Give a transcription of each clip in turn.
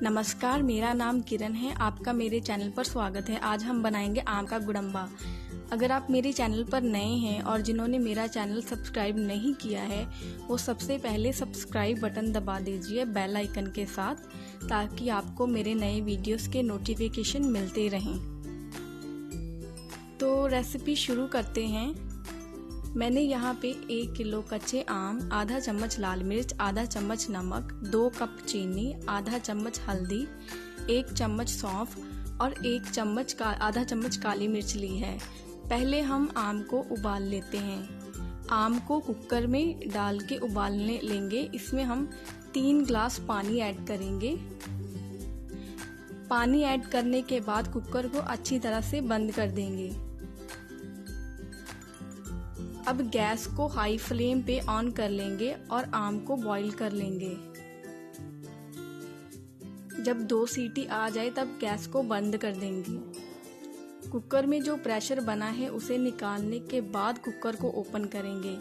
नमस्कार, मेरा नाम किरण है। आपका मेरे चैनल पर स्वागत है। आज हम बनाएंगे आम का गुड़म्बा। अगर आप मेरे चैनल पर नए हैं और जिन्होंने मेरा चैनल सब्सक्राइब नहीं किया है वो सबसे पहले सब्सक्राइब बटन दबा दीजिए बेल आइकन के साथ, ताकि आपको मेरे नए वीडियोस के नोटिफिकेशन मिलते रहें। तो रेसिपी शुरू करते हैं। मैंने यहाँ पे 1 किलो कच्चे आम, आधा चम्मच लाल मिर्च, आधा चम्मच नमक, 2 कप चीनी, आधा चम्मच हल्दी, 1 चम्मच सौंफ और आधा चम्मच काली मिर्च ली है। पहले हम आम को उबाल लेते हैं। आम को कुकर में डाल के उबालने लेंगे। इसमें हम 3 ग्लास पानी ऐड करेंगे। पानी ऐड करने के बाद कुकर को अच्छी तरह से बंद कर देंगे। अब गैस को हाई फ्लेम पे ऑन कर लेंगे और आम को बॉईल कर लेंगे। जब 2 सीटी आ जाए तब गैस को बंद कर देंगे। कुकर में जो प्रेशर बना है उसे निकालने के बाद कुकर को ओपन करेंगे।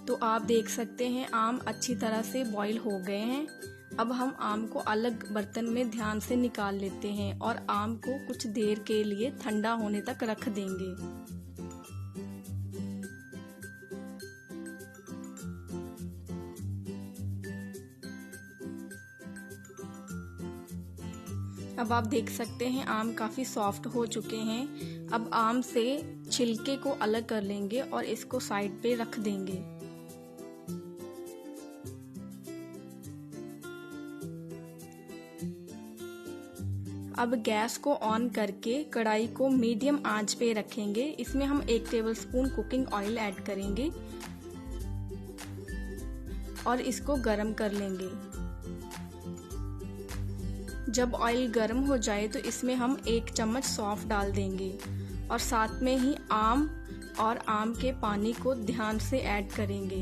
तो आप देख सकते हैं आम अच्छी तरह से बॉईल हो गए हैं। अब हम आम को अलग बर्तन में ध्यान से निकाल लेते हैं और आम को कुछ देर के लिए ठंडा होने तक रख देंगे। अब आप देख सकते हैं आम काफ़ी सॉफ्ट हो चुके हैं। अब आम से छिलके को अलग कर लेंगे और इसको साइड पे रख देंगे। अब गैस को ऑन करके कढ़ाई को मीडियम आंच पे रखेंगे। इसमें हम 1 टेबलस्पून कुकिंग ऑयल ऐड करेंगे और इसको गरम कर लेंगे। जब ऑयल गर्म हो जाए तो इसमें हम 1 चम्मच सौंफ डाल देंगे और साथ में ही आम और आम के पानी को ध्यान से ऐड करेंगे।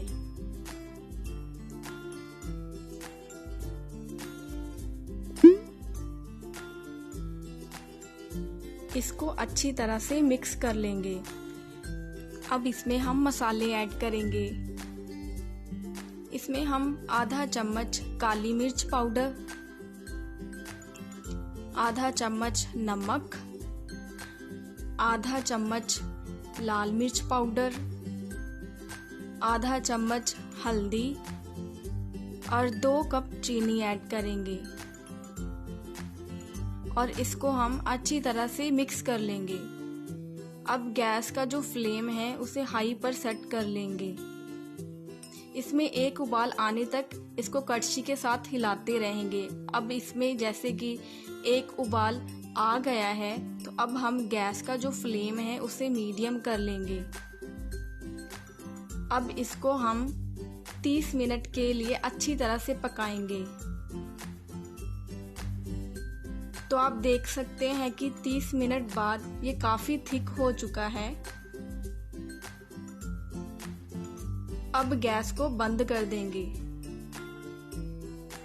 इसको अच्छी तरह से मिक्स कर लेंगे। अब इसमें हम मसाले ऐड करेंगे। इसमें हम आधा चम्मच काली मिर्च पाउडर, आधा चम्मच नमक, आधा चम्मच लाल मिर्च पाउडर, आधा चम्मच हल्दी और 2 कप चीनी ऐड करेंगे और इसको हम अच्छी तरह से मिक्स कर लेंगे। अब गैस का जो फ्लेम है उसे हाई पर सेट कर लेंगे। इसमें 1 उबाल आने तक इसको कड़छी के साथ हिलाते रहेंगे। अब इसमें जैसे कि 1 उबाल आ गया है तो अब हम गैस का जो फ्लेम है उसे मीडियम कर लेंगे। अब इसको हम 30 मिनट के लिए अच्छी तरह से पकाएंगे। तो आप देख सकते हैं कि 30 मिनट बाद ये काफी थिक हो चुका है। अब गैस को बंद कर देंगे।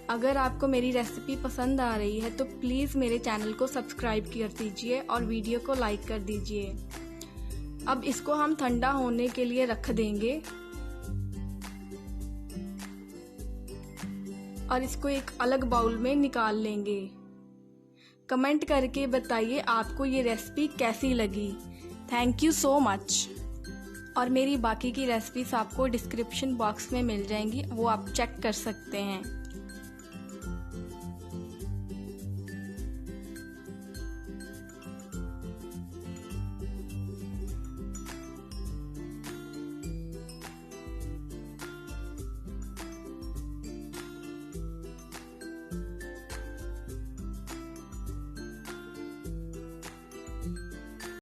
अगर आपको मेरी रेसिपी पसंद आ रही है तो प्लीज़ मेरे चैनल को सब्सक्राइब कर दीजिए और वीडियो को लाइक कर दीजिए। अब इसको हम ठंडा होने के लिए रख देंगे और इसको एक अलग बाउल में निकाल लेंगे। कमेंट करके बताइए आपको ये रेसिपी कैसी लगी। Thank you so much. और मेरी बाकी की रेसिपीज आपको डिस्क्रिप्शन बॉक्स में मिल जाएंगी, वो आप चेक कर सकते हैं।